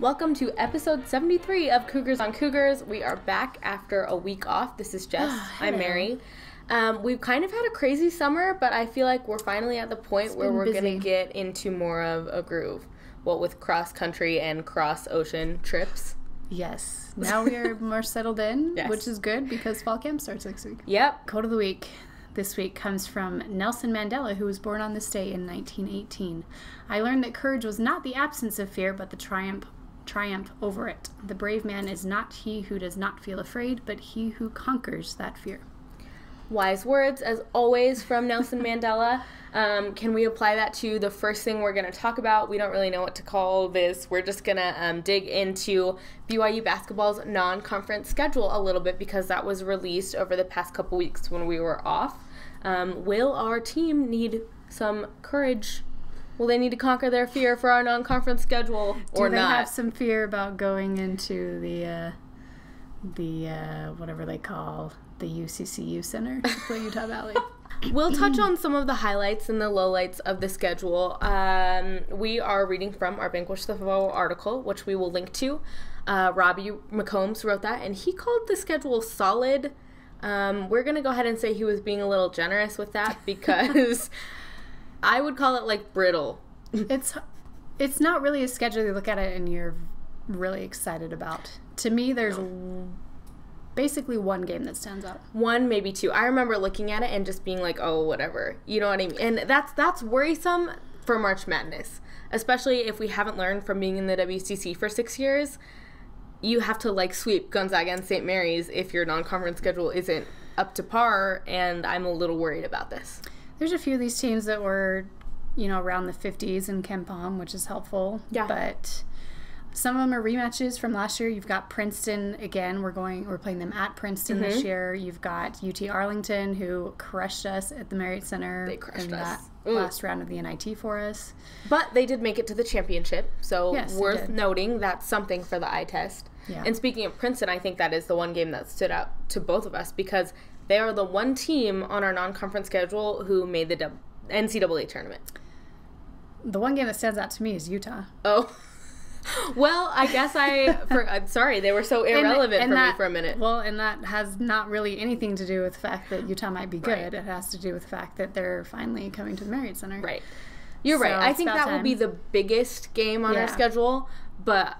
Welcome to episode 73 of Cougars on Cougars. We are back after a week off. This is Jess. I'm Mary. We've kind of had a crazy summer, but I feel like we're finally at the point where we're going to get into more of a groove. Well, with cross-country and cross-ocean trips. Yes. Now we are more settled in, Yes. which is good because fall camp starts next week. Yep. Quote of the week this week comes from Nelson Mandela, who was born on this day in 1918. I learned that courage was not the absence of fear, but the triumph over it. The brave man is not he who does not feel afraid, but he who conquers that fear. Wise words, as always, from Nelson Mandela. Can we apply that to the first thing we're going to talk about? We don't really know what to call this. We're just going to dig into BYU Basketball's non-conference schedule a little bit because that was released over the past couple weeks when we were off. Will our team need some courage? Will they need to conquer their fear for our non-conference schedule or not? Do they have some fear about going into the whatever they call the UCCU Center, the Utah Valley? We'll touch on some of the highlights and the lowlights of the schedule. We are reading from our Vanquish the Foe article, which we will link to. Robbie McCombs wrote that, and he called the schedule solid. We're going to go ahead and say he was being a little generous with that because I would call it like brittle. It's not really a schedule you look at it and you're really excited about. To me, there's basically one game that stands out. One, maybe two. I remember looking at it and just being like, oh, whatever. You know what I mean? And that's worrisome for March Madness, especially if we haven't learned from being in the WCC for 6 years. You have to, like, sweep Gonzaga and St. Mary's if your non-conference schedule isn't up to par, and I'm a little worried about this. There's a few of these teams that were, around the 50s in KenPom, which is helpful. Yeah. But some of them are rematches from last year. You've got Princeton again. We're playing them at Princeton this year. You've got UT Arlington, who crushed us at the Marriott Center. They crushed in us. that last round of the NIT for us. But they did make it to the championship, so yes, worth noting. That's something for the eye test. Yeah. And speaking of Princeton, I think that is the one game that stood out to both of us because they are the one team on our non-conference schedule who made the NCAA tournament. The one game that stands out to me is Utah. Oh. Well, I guess I'm sorry, they were so irrelevant me for a minute. Well, and that has not really anything to do with the fact that Utah might be good. Right. It has to do with the fact that they're finally coming to the Marriott Center. Right. You're right. I think that will be the biggest game on our schedule, but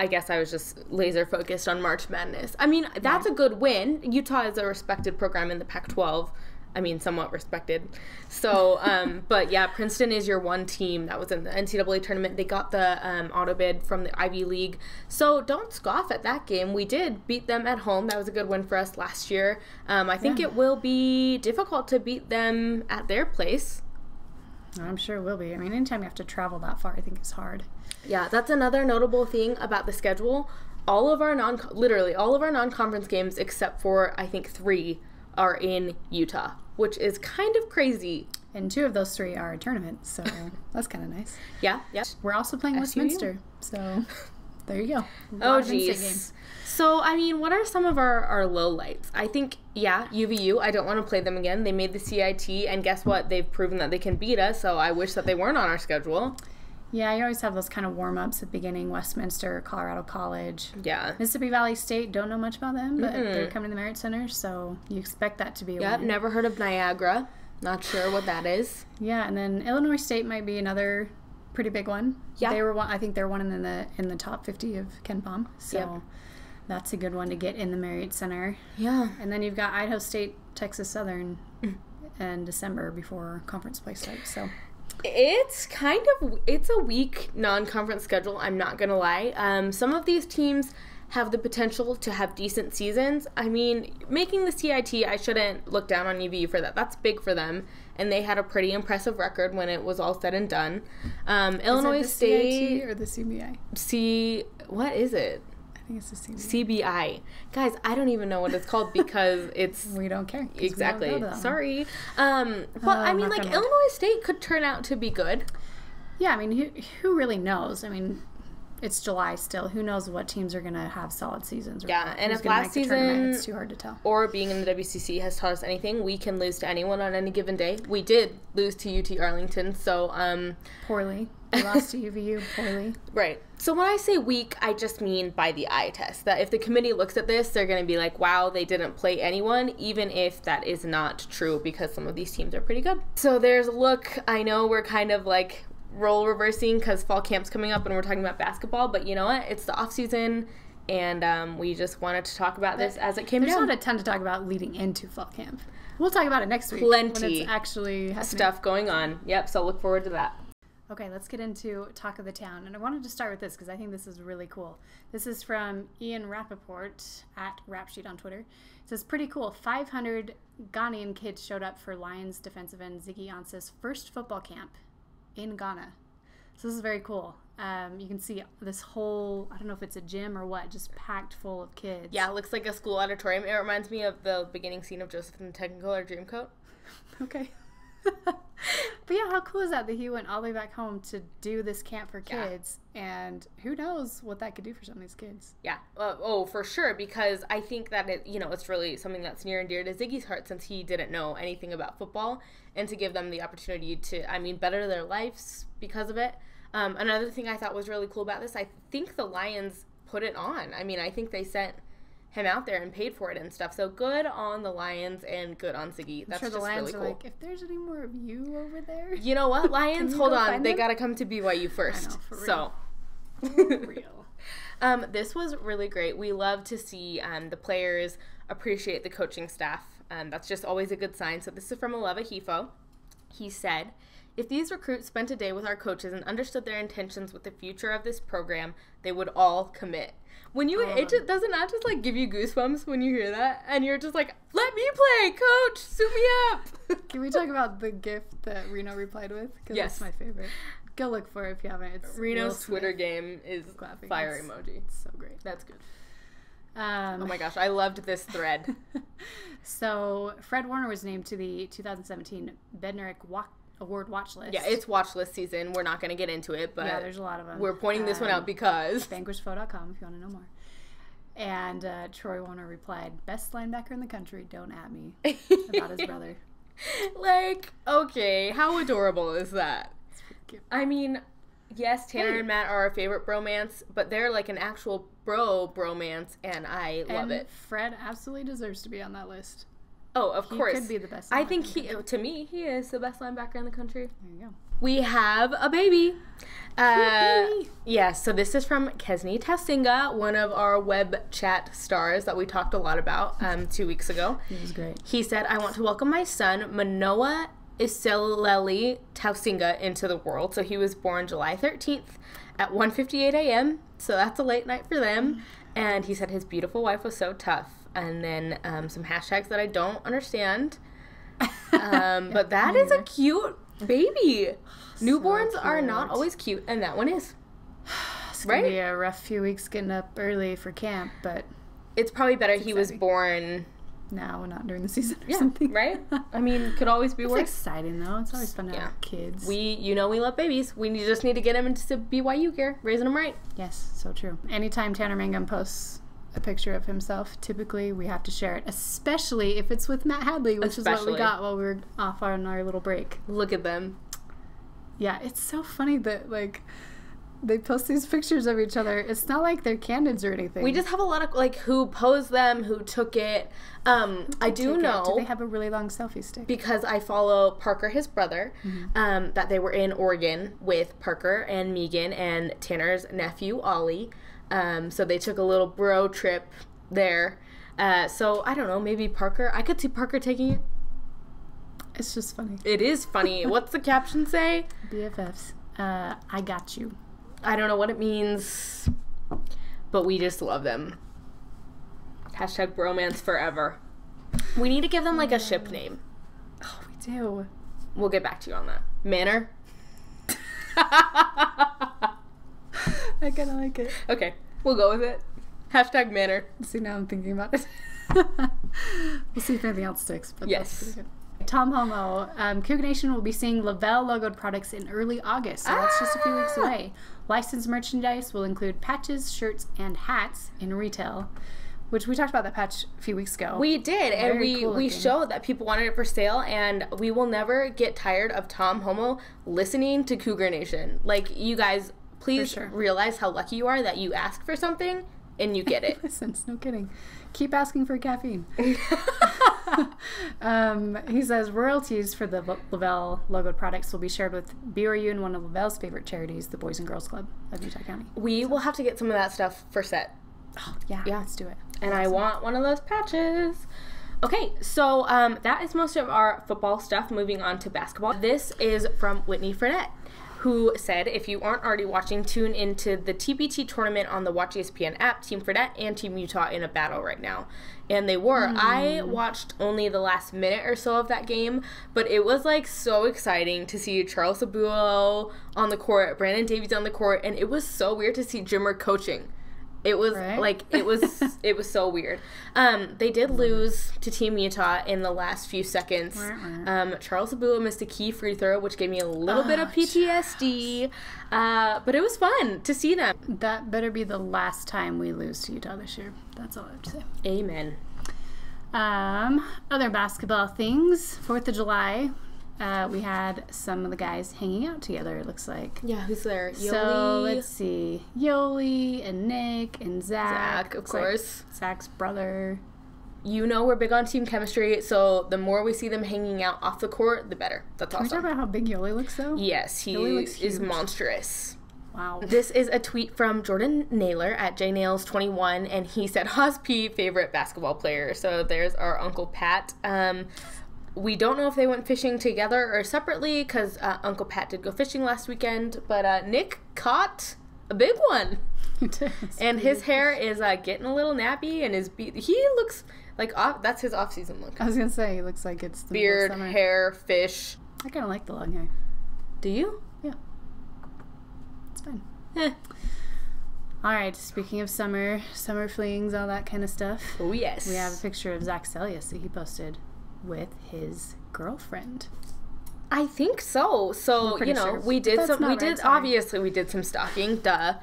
I guess I was just laser focused on March Madness. I mean, that's a good win. Utah is a respected program in the Pac-12. I mean, somewhat respected. So, but yeah, Princeton is your one team that was in the NCAA tournament. They got the auto bid from the Ivy League. So don't scoff at that game. We did beat them at home. That was a good win for us last year. I think it will be difficult to beat them at their place. I'm sure it will be. I mean, anytime you have to travel that far, I think it's hard. Yeah, that's another notable thing about the schedule. Literally all of our non-conference games, except for, I think, 3, are in Utah, which is kind of crazy. And 2 of those 3 are a tournament, so that's kind of nice. Yeah. We're also playing Westminster, so there you go. Oh, geez. So, I mean, what are some of our lowlights? I think, UVU, I don't want to play them again. They made the CIT, and guess what? They've proven that they can beat us, so I wish that they weren't on our schedule. Yeah, you always have those kind of warm-ups at the beginning. Westminster, Colorado College. Yeah. Mississippi Valley State, don't know much about them, but they're coming to the Marriott Center, so you expect that to be a win. Never heard of Niagara. Not sure what that is. Yeah, and then Illinois State might be another pretty big one. Yeah. I think they're one in the top 50 of KenPom, so that's a good one to get in the Marriott Center. Yeah. And then you've got Idaho State, Texas Southern in December before conference play starts, so... It's a weak non-conference schedule, I'm not going to lie. Some of these teams have the potential to have decent seasons. I mean, making the CIT, I shouldn't look down on UVU for that. That's big for them, and they had a pretty impressive record when it was all said and done. Illinois State... CIT or the CBI? What is it? I think it's the CBI. CBI. Guys, I don't even know what it's called because it's... We don't care. Exactly. We don't Sorry. Well, I mean, like, Illinois State could turn out to be good. Yeah, I mean, who really knows? I mean, it's July still. Who knows what teams are going to have solid seasons? Yeah, and if last season it's too hard to tell. Or being in the WCC has taught us anything, we can lose to anyone on any given day. We did lose to UT Arlington, so poorly. We lost to UVU poorly. Right. So when I say weak, I just mean by the eye test. That if the committee looks at this, they're going to be like, wow, they didn't play anyone, even if that is not true because some of these teams are pretty good. So there's a look. I know we're kind of like role reversing because fall camp's coming up and we're talking about basketball, but you know what? It's the off season, and we just wanted to talk about this as it came down. There's not a ton to talk about leading into fall camp. We'll talk about it next week. Plenty when it's actually happening. Stuff going on. Yep, so look forward to that. Okay, let's get into Talk of the Town. And I wanted to start with this because I think this is really cool. This is from Ian Rappaport at Rapsheet on Twitter. It says, pretty cool. 500 Ghanaian kids showed up for Lions defensive end Ziggy Ansah's first football camp in Ghana. So this is very cool. You can see this whole, I don't know if it's a gym or what, just packed full of kids. Yeah, it looks like a school auditorium. It reminds me of the beginning scene of Joseph and the Technicolor Dreamcoat. Okay. But yeah, how cool is that he went all the way back home to do this camp for kids, and who knows what that could do for some of these kids. Yeah. For sure, because I think that it's really something that's near and dear to Ziggy's heart since he didn't know anything about football, and to give them the opportunity to, better their lives because of it. Another thing I thought was really cool about this, I think the Lions put it on. I think they sent him out there and paid for it and stuff. So good on the Lions and good on Ziggy. That's sure just the Lions really cool. are like, if there's any more of you over there, you know what, Lions, hold on, they gotta come to BYU first. I know, for real. So for real. This was really great. We love to see the players appreciate the coaching staff. That's just always a good sign. So this is from Aleva Hifo. He said, if these recruits spent a day with our coaches and understood their intentions with the future of this program, they would all commit. When you, doesn't that just like give you goosebumps when you hear that? And you're just like, let me play, coach, suit me up. Can we talk about the gift that Reno replied with? Because that's my favorite. Go look for it if you haven't. It's Reno's Twitter game is fire emoji. It's so great. That's good. Oh my gosh, I loved this thread. So Fred Warner was named to the 2017 Bednarik Award watch list. Yeah, it's watch list season. We're not going to get into it, but yeah, there's a lot of them. We're pointing this one out because vanquishfo.com if you want to know more. And Troy Warner replied, best linebacker in the country, don't at me, about his brother. Like, okay, how adorable is that? Yes, Tanner and Matt are our favorite bromance, but they're like an actual bromance, and I love it. Fred absolutely deserves to be on that list. Oh, of course. He could be the best. I think to me, he is the best linebacker in the country. There you go. We have a baby. Yeah, so this is from Kesney Tausinga, one of our web chat stars that we talked a lot about 2 weeks ago. He was great. He said, I want to welcome my son, Manoa Iseleli Tausinga, into the world. So he was born July 13th at 1:58 a.m., so that's a late night for them. And he said his beautiful wife was so tough. And then some hashtags that I don't understand. But that is a cute baby. Newborns are not always cute, and that one is. It's going to be a rough few weeks getting up early for camp, but it's probably better he was born. No, not during the season or something. Right? Could always be worse. It's exciting, though. It's always fun to have kids. We love babies. We just need to get them into BYU gear, raising them right. Yes, so true. Anytime Tanner Mangum posts a picture of himself, typically we have to share it, especially if it's with Matt Hadley, which is what we got while we were off on our little break. Look at them. Yeah, it's so funny that, like, they post these pictures of each other. It's not like they're candids or anything. We just have a lot of, like, who posed them, who took it. I do know. Do they have a really long selfie stick? Because I follow Parker, his brother, that they were in Oregon with Parker and Megan and Tanner's nephew, Ollie. So they took a little bro trip there. So I don't know, maybe Parker. I could see Parker taking it. It's just funny. It is funny. What's the caption say? BFFs. I got you. I don't know what it means, but we just love them. Hashtag bromance forever. We need to give them like a ship name. Oh, we do. We'll get back to you on that. Manor? I kind of like it. Okay, we'll go with it. Hashtag Manor. See, now I'm thinking about it. We'll see if anything else sticks. But yes. That's pretty good. Tom Homo. Cougar Nation will be seeing Lavelle logoed products in early August, so that's just a few weeks away. Licensed merchandise will include patches, shirts, and hats in retail, which we talked about that patch a few weeks ago. We did, and we showed that people wanted it for sale, and we will never get tired of Tom Homo listening to Cougar Nation. Like, you guys, please realize how lucky you are that you ask for something and you get it. Listen, no kidding. Keep asking for caffeine. He says royalties for the Lavelle logoed products will be shared with BYU and one of Lavelle's favorite charities, the Boys and Girls Club of Utah County. We will have to get some of that stuff for set. Oh, yeah, let's do it. And I want one of those patches. Okay, so that is most of our football stuff. Moving on to basketball. This is from Whitney Frenette, who said, if you aren't already watching, tune into the TBT tournament on the Watch ESPN app. Team Fredette and Team Utah in a battle right now. And they were. I watched only the last minute or so of that game, but it was, like, so exciting to see Charles Abuelo on the court, Brandon Davies on the court, and it was so weird to see Jimmer coaching. It was it was so weird. They did lose to Team Utah in the last few seconds. Charles Abuelo missed a key free throw, which gave me a little bit of PTSD. But it was fun to see them. That better be the last time we lose to Utah this year. That's all I have to say. Amen. Other basketball things. 4th of July. We had some of the guys hanging out together, it looks like. Yeah, who's there? Yoli. So, let's see. Yoli and Nick and Zach. Zach, of course. Zach's brother. You know we're big on team chemistry, so the more we see them hanging out off the court, the better. That's awesome. Can we talk about how big Yoli looks, though? Yes, he is monstrous. Wow. This is a tweet from Jordan Naylor at jnails21, and he said, Haas P, favorite basketball player. So there's our Uncle Pat. We don't know if they went fishing together or separately, because Uncle Pat did go fishing last weekend, but Nick caught a big one. And his hair is getting a little nappy, and he looks like that's his off-season look. I was going to say, he looks like it's the beard, hair, fish. I kind of like the long hair. Do you? Yeah. It's fine. All right, speaking of summer flings, all that kind of stuff. Oh, yes. We have a picture of Zach Celius that he posted with his girlfriend. I think so. So, you know, sure. we did obviously we did some stalking, duh.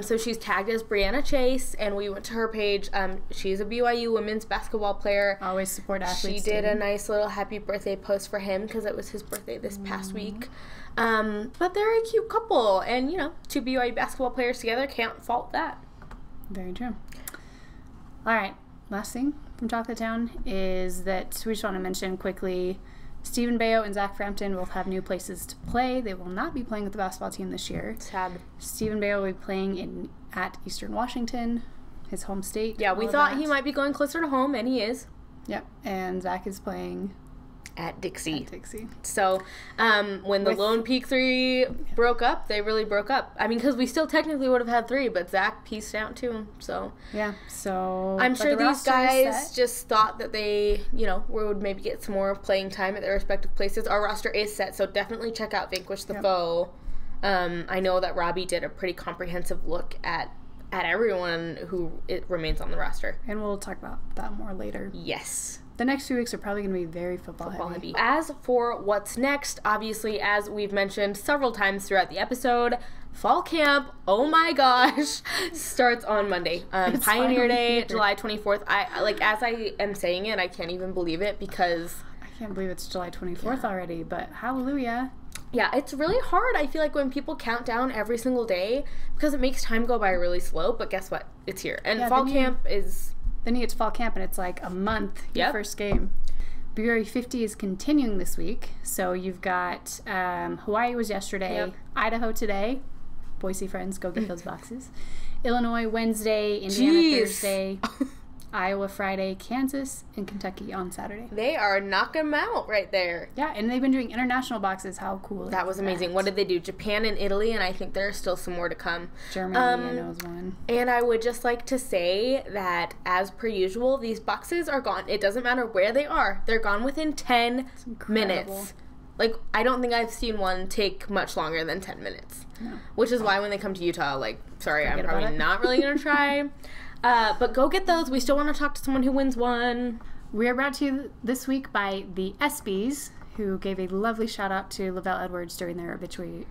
So she's tagged as Brianna Chase, and we went to her page. She's a BYU women's basketball player. Always support athletes. She did a nice little happy birthday post for him because it was his birthday this past week. But they're a cute couple, and, you know, 2 BYU basketball players together, can't fault that. Very true. All right, last thing from Chocolate Town is that we just want to mention quickly, Stephen Bayo and Zach Frampton both have new places to play. They will not be playing with the basketball team this year. Sad. Stephen Bayo will be playing at Eastern Washington, his home state. Yeah, we thought he might be going closer to home, and he is. Yep, and Zach is playing at Dixie. So, when the Lone Peak 3 broke up, they really broke up. I mean, because we still technically would have had 3, but Zach pieced out too. So yeah, so I'm sure these guys just thought that they, you know, would maybe get some more playing time at their respective places. Our roster is set, so definitely check out Vanquish the Foe. I know that Robbie did a pretty comprehensive look at everyone who remains on the roster, and we'll talk about that more later. Yes. The next few weeks are probably going to be very football heavy. As for what's next, obviously, as we've mentioned several times throughout the episode, fall camp, oh my gosh, starts on Monday. Pioneer Day, July 24th. As I am saying it, I can't even believe it because I can't believe it's July 24th already, but hallelujah. Yeah, it's really hard, I feel like, when people count down every single day because it makes time go by really slow, but guess what? It's here. And fall camp is... Then you get to fall camp, and it's like a month, your first game. BYU 50 is continuing this week. So you've got Hawaii was yesterday, Idaho today. Boise friends, go get those boxes. Illinois Wednesday, Indiana Thursday, Iowa Friday, Kansas, and Kentucky on Saturday. They are knocking them out right there. Yeah, and they've been doing international boxes. How cool is that? That was amazing. What did they do? Japan and Italy, and I think there's still some more to come. Germany, I know, is one. And I would just like to say that, as per usual, these boxes are gone. It doesn't matter where they are. They're gone within 10 minutes. Like, I don't think I've seen one take much longer than 10 minutes. No. Which is why when they come to Utah, like, sorry, I'm probably not really going to try. But go get those. We still want to talk to someone who wins one. We are brought to you this week by the ESPYs, who gave a lovely shout out to Lavelle Edwards during their obituary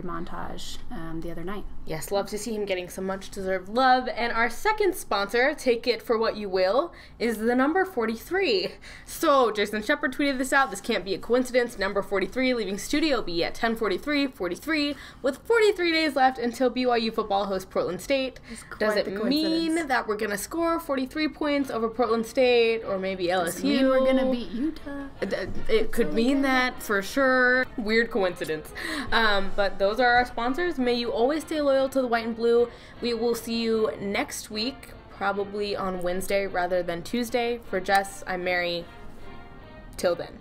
montage the other night. Yes, love to see him getting some much deserved love. And our second sponsor, take it for what you will, is the number 43. So Jason Shepard tweeted this out. This can't be a coincidence. Number 43 leaving Studio B at 10:43 with 43 days left until BYU football hosts Portland State. Does it mean that we're going to score 43 points over Portland State or maybe LSU? Does it mean we're going to beat Utah? It could mean that for sure. Weird coincidence. But those are our sponsors. May you always stay loyal to the white and blue. We will see you next week, probably on Wednesday rather than Tuesday. For Jess, I'm Mary. Till then.